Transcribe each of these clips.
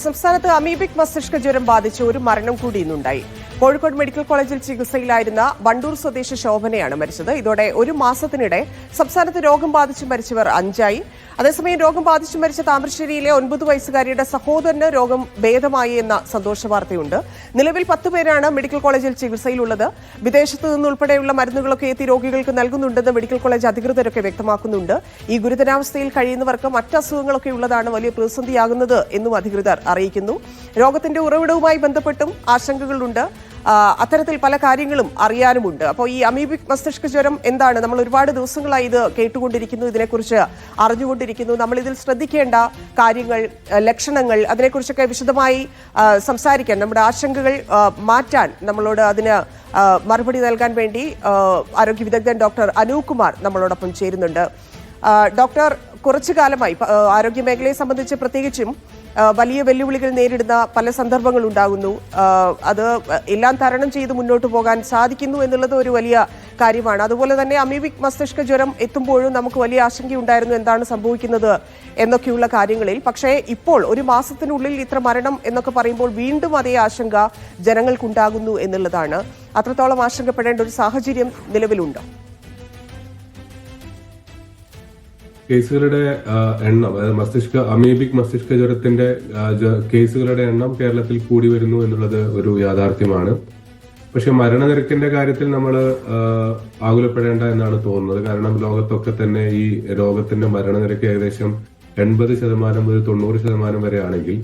സംസ്ഥാനത്ത് അമീബിക് മസ്തിഷ്ക ജ്വരം ബാധിച്ച് ഒരു മരണം കൂടി ഇന്നുണ്ടായി. കോഴിക്കോട് മെഡിക്കൽ കോളേജിൽ ചികിത്സയിലായിരുന്ന വണ്ടൂർ സ്വദേശി ശോഭനയാണ് മരിച്ചത്. ഇതോടെ ഒരു മാസത്തിനിടെ സംസ്ഥാനത്ത് രോഗം ബാധിച്ച് മരിച്ചവർ 5 ആയി. അതേസമയം രോഗം ബാധിച്ച് മരിച്ച താമരശ്ശേരിയിലെ 9 വയസ്സുകാരിയുടെ സഹോദരന് രോഗം ഭേദമായി എന്ന സന്തോഷ വാർത്തയുണ്ട്. നിലവിൽ 10 പേരാണ് മെഡിക്കൽ കോളേജിൽ ചികിത്സയിലുള്ളത്. വിദേശത്തു നിന്നുൾപ്പെടെയുള്ള മരുന്നുകളൊക്കെ എത്തി രോഗികൾക്ക് നൽകുന്നുണ്ടെന്ന് മെഡിക്കൽ കോളേജ് അധികൃതരൊക്കെ വ്യക്തമാക്കുന്നുണ്ട്. ഈ ഗുരുതരാവസ്ഥയിൽ കഴിയുന്നവർക്ക് മറ്റ് അസുഖങ്ങളൊക്കെ ഉള്ളതാണ് വലിയ പ്രതിസന്ധിയാകുന്നത് എന്നും അധികൃതർ അറിയിക്കുന്നു. രോഗത്തിന്റെ ഉറവിടവുമായി ബന്ധപ്പെട്ടും ആശങ്കകളുണ്ട്. അത്തരത്തിൽ പല കാര്യങ്ങളും അറിയാനുമുണ്ട്. അപ്പോൾ ഈ അമീബിക് മസ്തിഷ്ക ജ്വരം എന്താണ്? നമ്മൾ ഒരുപാട് ദിവസങ്ങളായി ഇത് കേട്ടുകൊണ്ടിരിക്കുന്നു, ഇതിനെക്കുറിച്ച് അറിഞ്ഞുകൊണ്ടിരിക്കുന്നു. നമ്മൾ ഇതിൽ ശ്രദ്ധിക്കേണ്ട കാര്യങ്ങൾ, ലക്ഷണങ്ങൾ, അതിനെക്കുറിച്ചൊക്കെ വിശദമായി സംസാരിക്കാൻ, നമ്മുടെ ആശങ്കകൾ മാറ്റാൻ, നമ്മളോട് അതിന് മറുപടി നൽകാൻ വേണ്ടി ആരോഗ്യ വിദഗ്ധൻ ഡോക്ടർ അനൂപ് കുമാർ നമ്മളോടൊപ്പം ചേരുന്നുണ്ട്. ഡോക്ടർ, കുറച്ചു കാലമായി ആരോഗ്യ മേഖലയെ സംബന്ധിച്ച് പ്രത്യേകിച്ചും വലിയ വെല്ലുവിളികൾ നേരിടുന്ന പല സന്ദർഭങ്ങൾ ഉണ്ടാകുന്നു. അത് എല്ലാം തരണം ചെയ്ത് മുന്നോട്ട് പോകാൻ സാധിക്കുന്നു എന്നുള്ളത് ഒരു വലിയ കാര്യമാണ്. അതുപോലെ തന്നെ അമീബിക് മസ്തിഷ്ക ജ്വരം എത്തുമ്പോഴും നമുക്ക് വലിയ ആശങ്കയുണ്ടായിരുന്നു എന്താണ് സംഭവിക്കുന്നത് എന്നൊക്കെയുള്ള കാര്യങ്ങളിൽ. പക്ഷേ ഇപ്പോൾ ഒരു മാസത്തിനുള്ളിൽ ഇത്ര മരണം എന്നൊക്കെ പറയുമ്പോൾ വീണ്ടും അതേ ആശങ്ക ജനങ്ങൾക്കുണ്ടാകുന്നു എന്നുള്ളതാണ്. അത്രത്തോളം ആശങ്കപ്പെടേണ്ട ഒരു സാഹചര്യം നിലവിലുണ്ടോ? കേസുകളുടെ എണ്ണം, അതായത് അമീബിക് മസ്തിഷ്ക ജ്വരത്തിന്റെ കേസുകളുടെ എണ്ണം കേരളത്തിൽ കൂടി വരുന്നു എന്നുള്ളത് ഒരു യാഥാർത്ഥ്യമാണ്. പക്ഷെ മരണനിരക്കിന്റെ കാര്യത്തിൽ നമ്മൾ ആകുലപ്പെടേണ്ട എന്നാണ് തോന്നുന്നത്. കാരണം ലോകത്തൊക്കെ തന്നെ ഈ രോഗത്തിന്റെ മരണനിരക്ക് ഏകദേശം 80% മുതൽ 90% വരെ ആണെങ്കിൽ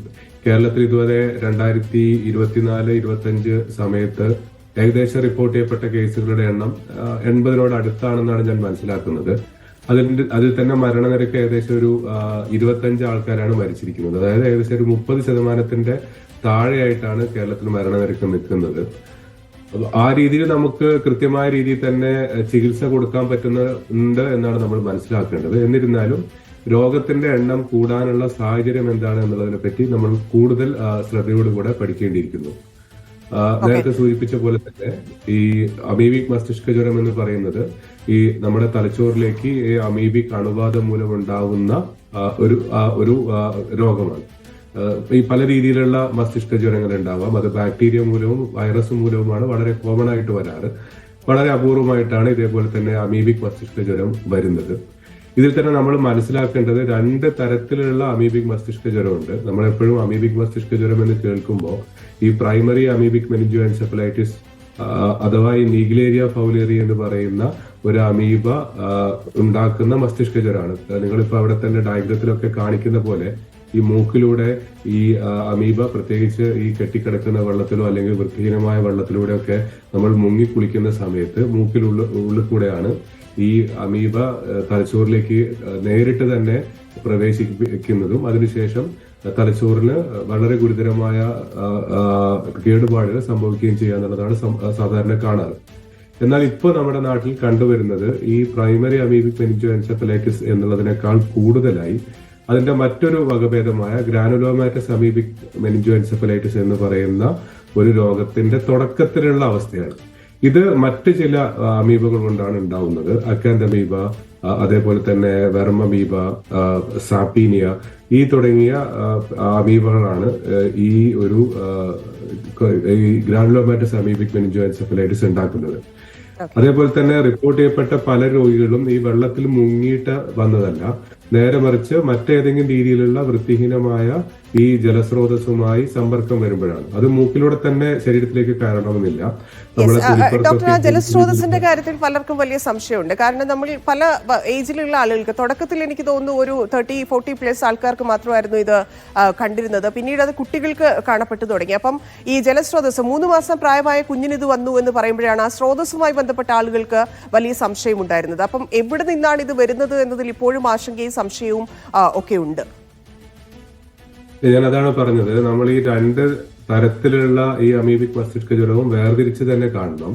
കേരളത്തിൽ ഇതുവരെ 2024-25 സമയത്ത് ഏകദേശം റിപ്പോർട്ട് ചെയ്യപ്പെട്ട കേസുകളുടെ എണ്ണം 80 അടുത്താണെന്നാണ് ഞാൻ മനസ്സിലാക്കുന്നത്. അതിൽ തന്നെ മരണനിരക്ക് ഏകദേശം ഒരു 25 ആൾക്കാരാണ് മരിച്ചിരിക്കുന്നത്. അതായത് ഏകദേശം ഒരു 30% താഴെയായിട്ടാണ് കേരളത്തിൽ മരണനിരക്ക് നിൽക്കുന്നത്. ആ രീതിയിൽ നമുക്ക് കൃത്യമായ രീതിയിൽ തന്നെ ചികിത്സ കൊടുക്കാൻ പറ്റുന്നുണ്ട് എന്നാണ് നമ്മൾ മനസ്സിലാക്കേണ്ടത്. എന്നിരുന്നാലും രോഗത്തിന്റെ എണ്ണം കൂടാനുള്ള സാഹചര്യം എന്താണ് എന്നുള്ളതിനെ പറ്റി നമ്മൾ കൂടുതൽ ശ്രദ്ധയോടുകൂടെ പഠിക്കേണ്ടിയിരിക്കുന്നു. നേരത്തെ സൂചിപ്പിച്ച പോലെ തന്നെ ഈ അമീബിക് മസ്തിഷ്ക ജ്വരം എന്ന് പറയുന്നത് ഈ നമ്മുടെ തലച്ചോറിലേക്ക് ഈ അമീബിക് അണുബാധ മൂലം ഉണ്ടാകുന്ന ഒരു രോഗമാണ്. ഈ പല രീതിയിലുള്ള മസ്തിഷ്ക ജ്വരങ്ങൾ ഉണ്ടാവാം. അത് ബാക്ടീരിയ മൂലവും വൈറസ് മൂലവുമാണ് വളരെ കോമൺ ആയിട്ട് വരാറ്. വളരെ അപൂർവമായിട്ടാണ് ഇതേപോലെ തന്നെ അമീബിക് മസ്തിഷ്ക ജ്വരം വരുന്നത്. ഇതിൽ തന്നെ നമ്മൾ മനസ്സിലാക്കേണ്ടത് 2 തരത്തിലുള്ള അമീബിക് മസ്തിഷ്ക ജ്വരമുണ്ട്. നമ്മൾ എപ്പോഴും അമീബിക് മസ്തിഷ്ക ജ്വരം എന്ന് കേൾക്കുമ്പോൾ ഈ പ്രൈമറി അമീബിക് മെനിഞ്ചോഎൻസെഫലൈറ്റിസ് അഥവാ ഈ നീഗ്ലേരിയ ഫൗലേറിയ എന്ന് പറയുന്ന ഒരു അമീബ ഉണ്ടാക്കുന്ന മസ്തിഷ്ക ജ്വരമാണ്. നിങ്ങളിപ്പോ അവിടെ തന്നെ ഡയഗ്രത്തിലൊക്കെ കാണിക്കുന്ന പോലെ ഈ മൂക്കിലൂടെ ഈ അമീബ, പ്രത്യേകിച്ച് ഈ കെട്ടിക്കിടക്കുന്ന വെള്ളത്തിലോ അല്ലെങ്കിൽ വൃത്തിഹീനമായ വെള്ളത്തിലൂടെയൊക്കെ നമ്മൾ മുങ്ങി കുളിക്കുന്ന സമയത്ത് മൂക്കിനുള്ളിൽ കൂടെയാണ് ഈ അമീബ തലച്ചോറിലേക്ക് നേരിട്ട് തന്നെ പ്രവേശിക്കുന്നതും അതിനുശേഷം തലച്ചോറിന് വളരെ ഗുരുതരമായ കേടുപാടുകൾ സംഭവിക്കുകയും ചെയ്യുക എന്നുള്ളതാണ് സാധാരണ കാണാറ്. എന്നാൽ ഇപ്പോൾ നമ്മുടെ നാട്ടിൽ കണ്ടുവരുന്നത് ഈ പ്രൈമറി അമീബിക് മെനിഞ്ചോഎൻസെഫലൈറ്റിസ് എന്നുള്ളതിനേക്കാൾ കൂടുതലായി അതിന്റെ മറ്റൊരു വകഭേദമായ ഗ്രാനുലോമാറ്റസ് അമീബിക് മെനിഞ്ചോഎൻസെഫലൈറ്റിസ് എന്ന് പറയുന്ന ഒരു രോഗത്തിന്റെ തുടക്കത്തിലുള്ള അവസ്ഥയാണ്. ഇത് മറ്റ് ചില അമീബകൾ കൊണ്ടാണ് ഉണ്ടാവുന്നത്. അക്കാന്തമീബ, അതേപോലെ തന്നെ വെർമമീബ, സാപ്പീനിയ, ഈ തുടങ്ങിയ അമീബകളാണ് ഈ ഒരു ഗ്രാനുലോമാറ്റസ് അമീബിക് മെനിഞ്ചോഎൻസെഫലൈറ്റിസ് ഉണ്ടാക്കുന്നത്. അതേപോലെ തന്നെ റിപ്പോർട്ട് ചെയ്യപ്പെട്ട പല രോഗികളും ഈ വെള്ളത്തിൽ മുങ്ങിയിട്ട് വന്നതല്ല, നേരെ മറിച്ച് മറ്റേതെങ്കിലും രീതിയിലുള്ള വൃത്തിഹീനമായ ഈ ജലസ്രോതസ്സുമായി സമ്പർക്കം വരുമ്പോഴാണ്. അത് മൂക്കിലൂടെ തന്നെ ശരീരത്തിലേക്ക് കയറണമെന്നില്ല. ഡോക്ടർ, ജലസ്രോതസിന്റെ കാര്യത്തിൽ പലർക്കും വലിയ സംശയമുണ്ട്. കാരണം നമ്മൾ പല ഏജിലുള്ള ആളുകൾക്ക് തുടക്കത്തിൽ എനിക്ക് തോന്നുന്നു ഒരു 30-40+ ആൾക്കാർക്ക് മാത്രമായിരുന്നു ഇത് കണ്ടിരുന്നത്. പിന്നീട് അത് കുട്ടികൾക്ക് കാണപ്പെട്ടു തുടങ്ങി. അപ്പം ഈ ജലസ്രോതസ് 3 മാസം പ്രായമായ കുഞ്ഞിന് ഇത് വന്നു എന്ന് പറയുമ്പോഴാണ് ആ സ്രോതസ്സുമായി ബന്ധപ്പെട്ട ആളുകൾക്ക് വലിയ സംശയം ഉണ്ടായിരുന്നത്. അപ്പം എവിടെ നിന്നാണ് ഇത് വരുന്നത് എന്നതിൽ ഇപ്പോഴും ആശങ്കയും സംശയവും ഒക്കെ ഉണ്ട്. ഞാൻ അതാണ് പറഞ്ഞത്, നമ്മൾ ഈ 2 തരത്തിലുള്ള ഈ അമീബിക് മസ്തിഷ്ക ജ്വരവും വേർതിരിച്ച് തന്നെ കാണണം.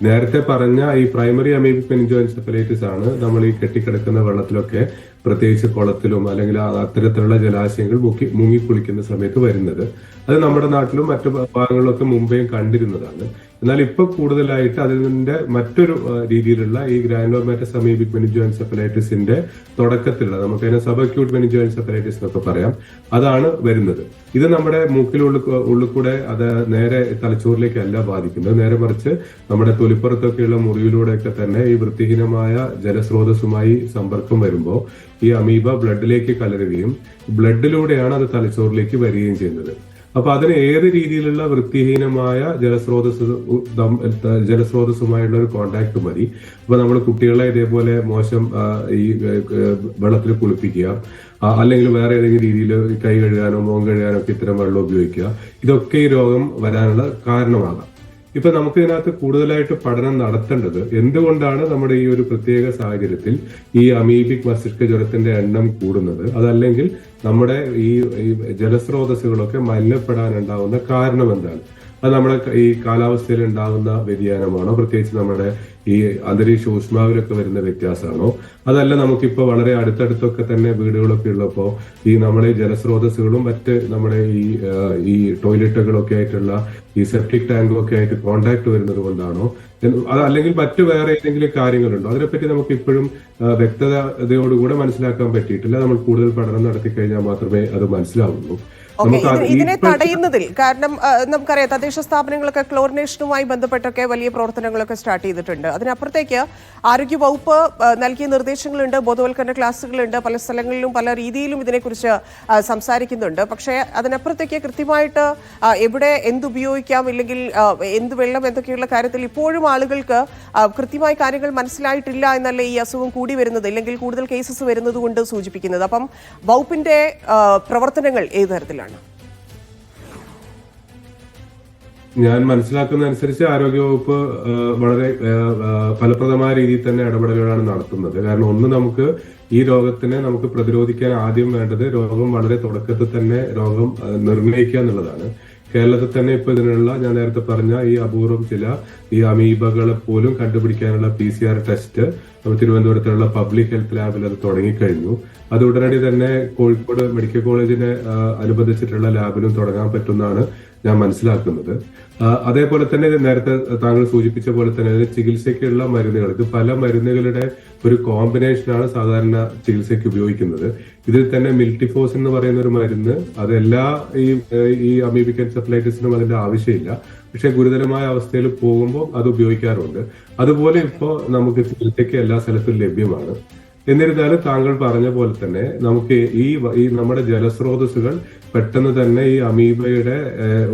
നേരത്തെ പറഞ്ഞ ഈ പ്രൈമറി അമീബിക് മെനിഞ്ചോഎൻസെഫലൈറ്റിസ് ആണ് നമ്മൾ ഈ കെട്ടിക്കിടക്കുന്ന വെള്ളത്തിലൊക്കെ, പ്രത്യേകിച്ച് കുളത്തിലും അല്ലെങ്കിൽ അത്തരത്തിലുള്ള ജലാശയങ്ങൾ മുങ്ങിക്കുളിക്കുന്ന സമയത്ത് വരുന്നത്. അത് നമ്മുടെ നാട്ടിലും മറ്റു ഭാഗങ്ങളിലൊക്കെ മുമ്പേയും കണ്ടിരുന്നതാണ്. എന്നാൽ ഇപ്പൊ കൂടുതലായിട്ട് അതിന്റെ മറ്റൊരു രീതിയിലുള്ള ഈ ഗ്രാനുലോമാറ്റസ് അമീബിക് മെനിഞ്ചോഎൻസെഫലൈറ്റിസിന്റെ തുടക്കത്തിലുള്ള നമുക്കതിനെ സബക്യൂട്ട് മെനിഞ്ചോഎൻസെഫലൈറ്റിസ് എന്നൊക്കെ പറയാം, അതാണ് വരുന്നത്. ഇത് നമ്മുടെ മൂക്കിനുള്ളിൽ കൂടെ അത് നേരെ തലച്ചോറിലേക്കല്ല ബാധിക്കുന്നത്, നേരെ മറിച്ച് നമ്മുടെ തൊലിപ്പുറത്തൊക്കെയുള്ള മുറിവിലൂടെയൊക്കെ തന്നെ ഈ വൃത്തിഹീനമായ ജലസ്രോതസ്സുമായി സമ്പർക്കം വരുമ്പോൾ ഈ അമീബ ബ്ലഡിലേക്ക് കലരുകയും ബ്ലഡിലൂടെയാണ് അത് തലച്ചോറിലേക്ക് വരികയും ചെയ്യുന്നത്. അപ്പൊ അതിന് ഏത് രീതിയിലുള്ള വൃത്തിഹീനമായ ജലസ്രോതസ്സുമായുള്ള ഒരു കോണ്ടാക്ട് മതി. അപ്പൊ നമ്മൾ കുട്ടികളെ ഇതേപോലെ മോശം ഈ വെള്ളത്തിൽ കുളിപ്പിക്കുക, അല്ലെങ്കിൽ വേറെ ഏതെങ്കിലും രീതിയിൽ കൈ കഴുകാനോ മുഖം കഴുകാനോ ഒക്കെ ഇത്തരം വെള്ളം ഉപയോഗിക്കുക, ഇതൊക്കെ ഈ രോഗം വരാനുള്ള കാരണമാകാം. ഇപ്പൊ നമുക്ക് ഇതിനകത്ത് കൂടുതലായിട്ട് പഠനം നടത്തേണ്ടത് എന്തുകൊണ്ടാണ് നമ്മുടെ ഈ ഒരു പ്രത്യേക സാഹചര്യത്തിൽ ഈ അമീബിക് മസ്തിഷ്ക ജ്വരത്തിന്റെ എണ്ണം കൂടുന്നത്, അതല്ലെങ്കിൽ നമ്മുടെ ഈ ജലസ്രോതസ്സുകളൊക്കെ മലിനപ്പെടാനുണ്ടാവുന്ന കാരണം എന്താണ്? അത് നമ്മുടെ ഈ കാലാവസ്ഥയിൽ ഉണ്ടാകുന്ന വ്യതിയാനമാണോ, പ്രത്യേകിച്ച് നമ്മുടെ ഈ അന്തരീക്ഷ ഊഷ്മാവിലൊക്കെ വരുന്ന വ്യത്യാസമാണോ, അതല്ല നമുക്കിപ്പോ വളരെ അടുത്തടുത്തൊക്കെ തന്നെ വീടുകളൊക്കെ ഉള്ളപ്പോ ഈ നമ്മുടെ ജലസ്രോതസ്സുകളും മറ്റ് നമ്മുടെ ഈ ടോയ്ലറ്റുകളൊക്കെ ആയിട്ടുള്ള ഈ സെപ്റ്റിക് ടാങ്കും ഒക്കെ ആയിട്ട് കോണ്ടാക്ട് വരുന്നത് കൊണ്ടാണോ, അല്ലെങ്കിൽ മറ്റു വേറെ ഏതെങ്കിലും കാര്യങ്ങളുണ്ടോ? അതിനെപ്പറ്റി നമുക്ക് ഇപ്പോഴും വ്യക്തതയോടുകൂടെ മനസ്സിലാക്കാൻ പറ്റിയിട്ടില്ല. നമ്മൾ കൂടുതൽ പഠനം നടത്തി കഴിഞ്ഞാൽ മാത്രമേ അത് മനസ്സിലാവുള്ളൂ. ഇതിനെ തടയുന്നതിൽ കാരണം നമുക്കറിയാം തദ്ദേശ സ്ഥാപനങ്ങളൊക്കെ ക്ലോറിനേഷനുമായി ബന്ധപ്പെട്ടൊക്കെ വലിയ പ്രവർത്തനങ്ങളൊക്കെ സ്റ്റാർട്ട് ചെയ്തിട്ടുണ്ട്. അതിനപ്പുറത്തേക്ക് ആരോഗ്യ വകുപ്പ് നൽകിയ നിർദ്ദേശങ്ങളുണ്ട്, ബോധവൽക്കരണ ക്ലാസ്സുകളുണ്ട്, പല സ്ഥലങ്ങളിലും പല രീതിയിലും ഇതിനെക്കുറിച്ച് സംസാരിക്കുന്നുണ്ട്. പക്ഷേ അതിനപ്പുറത്തേക്ക് കൃത്യമായിട്ട് എവിടെ എന്തുപയോഗിക്കാം, ഇല്ലെങ്കിൽ എന്ത് വെള്ളം എന്തൊക്കെയുള്ള കാര്യത്തിൽ ഇപ്പോഴും ആളുകൾക്ക് കൃത്യമായ കാര്യങ്ങൾ മനസ്സിലായിട്ടില്ല എന്നല്ലേ ഈ അസുഖം കൂടി വരുന്നത്, ഇല്ലെങ്കിൽ കൂടുതൽ കേസസ് വരുന്നത് കൊണ്ട് സൂചിപ്പിക്കുന്നത്. അപ്പം വകുപ്പിന്റെ പ്രവർത്തനങ്ങൾ ഏത് തരത്തിലാണ്? ഞാൻ മനസ്സിലാക്കുന്ന അനുസരിച്ച് ആരോഗ്യവകുപ്പ് വളരെ ഫലപ്രദമായ രീതിയിൽ തന്നെ ഇടപെടലുകളാണ് നടത്തുന്നത്. കാരണം ഒന്ന്, നമുക്ക് ഈ രോഗത്തിനെ നമുക്ക് പ്രതിരോധിക്കാൻ ആദ്യം വേണ്ടത് രോഗം വളരെ തുടക്കത്തിൽ തന്നെ രോഗം നിർണ്ണയിക്കുക എന്നുള്ളതാണ്. കേരളത്തിൽ തന്നെ ഇപ്പൊ ഇതിനുള്ള ഞാൻ നേരത്തെ പറഞ്ഞ ഈ അപൂർവം ചില ഈ അമീബകളെ പോലും കണ്ടുപിടിക്കാനുള്ള PCR ടെസ്റ്റ് തിരുവനന്തപുരത്തുള്ള പബ്ലിക് ഹെൽത്ത് ലാബിൽ അത് തുടങ്ങിക്കഴിഞ്ഞു. അത് ഉടനടി തന്നെ കോഴിക്കോട് മെഡിക്കൽ കോളേജിനെ അനുബന്ധിച്ചിട്ടുള്ള ലാബിലും തുടങ്ങാൻ പറ്റുമെന്നാണ് ഞാൻ മനസ്സിലാക്കുന്നത്. അതേപോലെ തന്നെ നേരത്തെ താങ്കൾ സൂചിപ്പിച്ച പോലെ തന്നെ ചികിത്സയ്ക്കുള്ള മരുന്നുകൾ, ഇത് പല മരുന്നുകളുടെ ഒരു കോമ്പിനേഷനാണ് സാധാരണ ചികിത്സയ്ക്ക് ഉപയോഗിക്കുന്നത്. ഇതിൽ തന്നെ മിൽട്ടിഫോസ് എന്ന് പറയുന്ന ഒരു മരുന്ന് അതെല്ലാ ഈ അമീബിക് എൻസെഫലൈറ്റിസിനും അതിന്റെ ആവശ്യമില്ല, പക്ഷെ ഗുരുതരമായ അവസ്ഥയിൽ പോകുമ്പോൾ അത് ഉപയോഗിക്കാറുണ്ട്. അതുപോലെ ഇപ്പോ നമുക്ക് ചികിത്സയ്ക്ക് എല്ലാ സ്ഥലത്തും ലഭ്യമാണ്. എന്നിരുന്നാലും താങ്കൾ പറഞ്ഞ പോലെ തന്നെ നമുക്ക് ഈ നമ്മുടെ ജലസ്രോതസ്സുകൾ പെട്ടെന്ന് തന്നെ ഈ അമീബയുടെ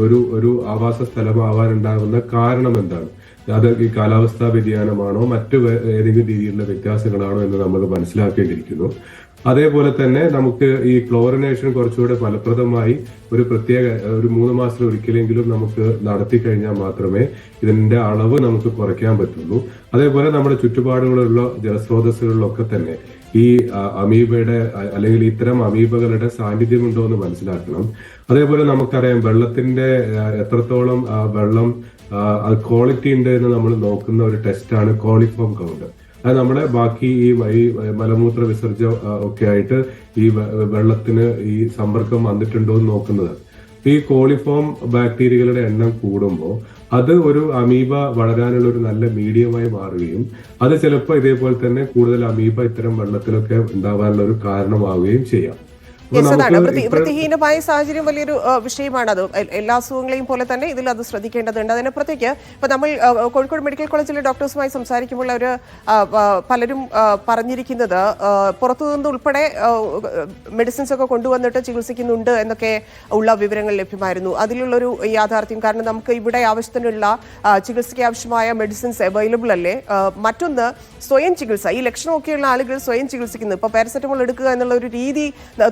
ഒരു ആവാസ സ്ഥലമാവാനുണ്ടാകുന്ന കാരണം എന്താണ്? അത് ഈ കാലാവസ്ഥാ വ്യതിയാനമാണോ മറ്റു ഏതെങ്കിലും രീതിയിലുള്ള വ്യത്യാസങ്ങളാണോ എന്ന് നമ്മൾ മനസ്സിലാക്കേണ്ടിയിരിക്കുന്നു. അതേപോലെ തന്നെ നമുക്ക് ഈ ക്ലോറിനേഷൻ കുറച്ചുകൂടെ ഫലപ്രദമായി ഒരു 3 മാസത്തിൽ ഒരിക്കലെങ്കിലും നമുക്ക് നടത്തി കഴിഞ്ഞാൽ മാത്രമേ ഇതിന്റെ അളവ് നമുക്ക് കുറയ്ക്കാൻ പറ്റുള്ളൂ. അതേപോലെ നമ്മുടെ ചുറ്റുപാടുകളുള്ള ജലസ്രോതസ്സുകളിലൊക്കെ തന്നെ ഈ അമീബയുടെ അല്ലെങ്കിൽ ഇത്തരം അമീബകളുടെ സാന്നിധ്യമുണ്ടോ എന്ന് മനസ്സിലാക്കണം. അതേപോലെ നമുക്കറിയാം വെള്ളത്തിന്റെ എത്രത്തോളം വെള്ളം ക്വാളിറ്റി ഉണ്ട് എന്ന് നമ്മൾ നോക്കുന്ന ഒരു ടെസ്റ്റാണ് കോളിഫോം കൗണ്ട്. അത് നമ്മുടെ ബാക്കി ഈ മലമൂത്ര വിസർജ്യം ഒക്കെ ആയിട്ട് ഈ വെള്ളത്തിന് ഈ സമ്പർക്കം വന്നിട്ടുണ്ടോ എന്ന് നോക്കുന്നത്. ഈ കോളിഫോം ബാക്ടീരിയകളുടെ എണ്ണം കൂടുമ്പോൾ അത് ഒരു അമീബ വളരാനുള്ള ഒരു നല്ല മീഡിയമായി മാറുകയും അത് ചിലപ്പോൾ ഇതേപോലെ തന്നെ കൂടുതൽ അമീബ ഇത്തരം വെള്ളത്തിലൊക്കെ ഉണ്ടാവാനുള്ള ഒരു കാരണമാവുകയും ചെയ്യാം. വൃത്തിഹീനമായ സാഹചര്യം വലിയൊരു വിഷയമാണ്. അത് എല്ലാ അസുഖങ്ങളെയും പോലെ തന്നെ ഇതിൽ അത് ശ്രദ്ധിക്കേണ്ടതുണ്ട്. അതിനപ്പുറത്തേക്ക് ഇപ്പൊ നമ്മൾ കോഴിക്കോട് മെഡിക്കൽ കോളേജിലെ ഡോക്ടേഴ്സുമായി സംസാരിക്കുമ്പോൾ അവർ പലരും പറഞ്ഞിരിക്കുന്നത് പുറത്തുനിന്ന് ഉൾപ്പെടെ മെഡിസിൻസ് ഒക്കെ കൊണ്ടുവന്നിട്ട് ചികിത്സിക്കുന്നുണ്ട് എന്നൊക്കെ ഉള്ള വിവരങ്ങൾ ലഭ്യമായിരുന്നു. അതിലുള്ളൊരു യാഥാർത്ഥ്യം, കാരണം നമുക്ക് ഇവിടെ ആവശ്യത്തിനുള്ള ചികിത്സയ്ക്ക് ആവശ്യമായ മെഡിസിൻസ് അവൈലബിൾ അല്ലേ. മറ്റൊന്ന് സ്വയം ചികിത്സ, ഈ ലക്ഷണമൊക്കെയുള്ള ആളുകൾ സ്വയം ചികിത്സിക്കുന്നു. ഇപ്പൊ പാരസെറ്റമോൾ എടുക്കുക എന്നുള്ള ഒരു രീതി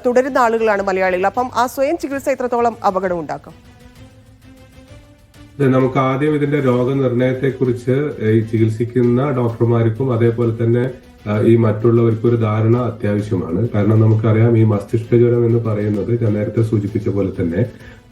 തുടരുന്ന ആളുകളാണ് മലയാളികൾ. അപ്പം ആ സ്വയം ചികിത്സ എത്രത്തോളം അപകടം ഉണ്ടാക്കും? നമുക്ക് ആദ്യം ഇതിന്റെ രോഗനിർണയത്തെ കുറിച്ച് ഈ ചികിത്സിക്കുന്ന ഡോക്ടർമാർക്കും അതേപോലെ തന്നെ ഈ മറ്റുള്ളവർക്കും ഒരു ധാരണ അത്യാവശ്യമാണ്. കാരണം നമുക്കറിയാം ഈ മസ്തിഷ്ക ജ്വരം എന്ന് പറയുന്നത് ഞാൻ നേരത്തെ സൂചിപ്പിച്ച പോലെ തന്നെ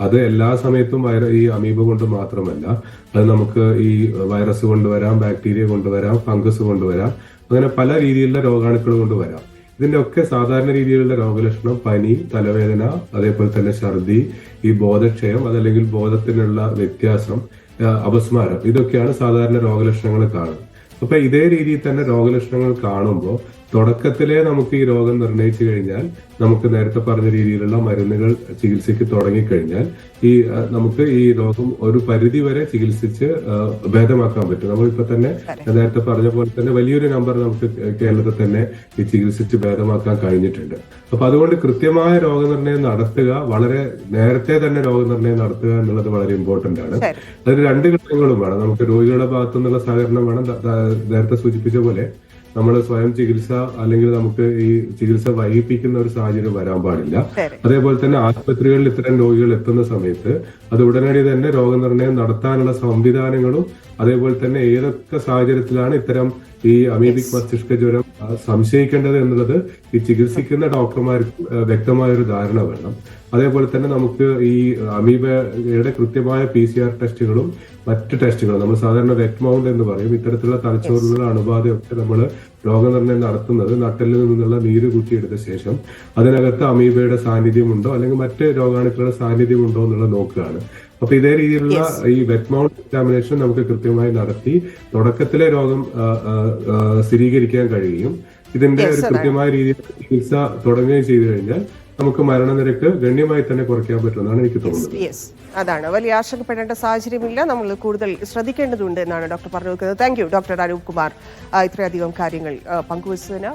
അത് എല്ലാ സമയത്തും ഈ അമീബ കൊണ്ട് മാത്രമല്ല, അത് നമുക്ക് ഈ വൈറസ് കൊണ്ടുവരാം, ബാക്ടീരിയ കൊണ്ടുവരാം, ഫംഗസ് കൊണ്ടുവരാം, അങ്ങനെ പല രീതിയിലുള്ള രോഗാണുക്കൾ കൊണ്ടുവരാം. ഇതിന്റെ ഒക്കെ സാധാരണ രീതിയിലുള്ള രോഗലക്ഷണം പനി, തലവേദന, അതേപോലെ തന്നെ ഛർദി, ഈ ബോധക്ഷയം, അതല്ലെങ്കിൽ ബോധത്തിനുള്ള വ്യത്യാസം, അപസ്മാരം, ഇതൊക്കെയാണ് സാധാരണ രോഗലക്ഷണങ്ങൾ കാണുന്നത്. അപ്പൊ ഇതേ രീതിയിൽ തന്നെ രോഗലക്ഷണങ്ങൾ കാണുമ്പോൾ തുടക്കത്തിലെ നമുക്ക് ഈ രോഗം നിർണയിച്ചു കഴിഞ്ഞാൽ നമുക്ക് നേരത്തെ പറഞ്ഞ രീതിയിലുള്ള മരുന്നുകൾ ചികിത്സയ്ക്ക് തുടങ്ങിക്കഴിഞ്ഞാൽ നമുക്ക് ഈ രോഗം ഒരു പരിധി വരെ ചികിത്സിച്ച് ഭേദമാക്കാൻ പറ്റും. നമ്മളിപ്പോ തന്നെ നേരത്തെ പറഞ്ഞ പോലെ തന്നെ വലിയൊരു നമ്പർ നമുക്ക് കേരളത്തിൽ തന്നെ ഈ ചികിത്സിച്ച് ഭേദമാക്കാൻ കഴിഞ്ഞിട്ടുണ്ട്. അപ്പൊ അതുകൊണ്ട് കൃത്യമായ രോഗനിർണയം നടത്തുക, വളരെ നേരത്തെ തന്നെ രോഗനിർണയം നടത്തുക എന്നുള്ളത് വളരെ ഇമ്പോർട്ടന്റ് ആണ്. അതിന് രണ്ട് ഘട്ടങ്ങളും വേണം. നമുക്ക് രോഗികളുടെ ഭാഗത്തു നിന്നുള്ള സഹകരണം വേണം. നേരത്തെ സൂചിപ്പിച്ച പോലെ നമ്മൾ സ്വയം ചികിത്സ അല്ലെങ്കിൽ നമുക്ക് ഈ ചികിത്സ വൈകിപ്പിക്കുന്ന ഒരു സാഹചര്യം വരാൻ പാടില്ല. അതേപോലെ തന്നെ ആശുപത്രികളിൽ ഇത്തരം രോഗികൾ എത്തുന്ന സമയത്ത് അത് ഉടനടി തന്നെ രോഗനിർണയം നടത്താനുള്ള സംവിധാനങ്ങളും, അതേപോലെ തന്നെ ഏതൊക്കെ സാഹചര്യത്തിലാണ് ഇത്തരം ഈ അമീബിക് മസ്തിഷ്ക ജ്വരം സംശയിക്കേണ്ടത് എന്നുള്ളത് ഈ ചികിത്സിക്കുന്ന ഡോക്ടർമാർക്ക് വ്യക്തമായ ഒരു ധാരണ വേണം. അതേപോലെ തന്നെ നമുക്ക് ഈ അമീബയുടെ കൃത്യമായ PCR ടെസ്റ്റുകളും മറ്റ് ടെസ്റ്റുകളും, നമ്മൾ സാധാരണ വെറ്റ് മൗണ്ട് എന്ന് പറയും, ഇത്തരത്തിലുള്ള തലച്ചോറിലുള്ള അണുബാധയൊക്കെ നമ്മൾ രോഗനിർണയം നടത്തുന്നത് നട്ടെല്ലിൽ നിന്നുള്ള നീര് കുത്തിയെടുത്ത ശേഷം അതിനകത്ത് അമീബയുടെ സാന്നിധ്യമുണ്ടോ അല്ലെങ്കിൽ മറ്റ് രോഗാണുക്കളുടെ സാന്നിധ്യമുണ്ടോ എന്നുള്ളത് നോക്കുകയാണ്. അപ്പൊ ഇതേ രീതിയിലുള്ള ഈ വെറ്റ് മൗണ്ട് എക്സാമിനേഷൻ നമുക്ക് കൃത്യമായി നടത്തി തുടക്കത്തിലെ രോഗം സ്ഥിരീകരിക്കാൻ കഴിയും. ഇതിന്റെ ഒരു കൃത്യമായ രീതിയിൽ ചികിത്സ തുടങ്ങുകയും ചെയ്തു കഴിഞ്ഞാൽ നമുക്ക് മരണനിരക്ക് ഗണ്യമായി തന്നെ കുറയ്ക്കാൻ പറ്റുമെന്നാണ് എനിക്ക് തോന്നുന്നത്. അതാണ്, വലിയ ആശങ്കപ്പെടേണ്ട സാഹചര്യമില്ല, നമ്മൾ കൂടുതൽ ശ്രദ്ധിക്കേണ്ടതുണ്ട് എന്നാണ് ഡോക്ടർ പറഞ്ഞു വെക്കുന്നത്. Thank you doctor Anoop Kumar ഇത്രയധികം കാര്യങ്ങൾ പങ്കുവച്ചതിന്.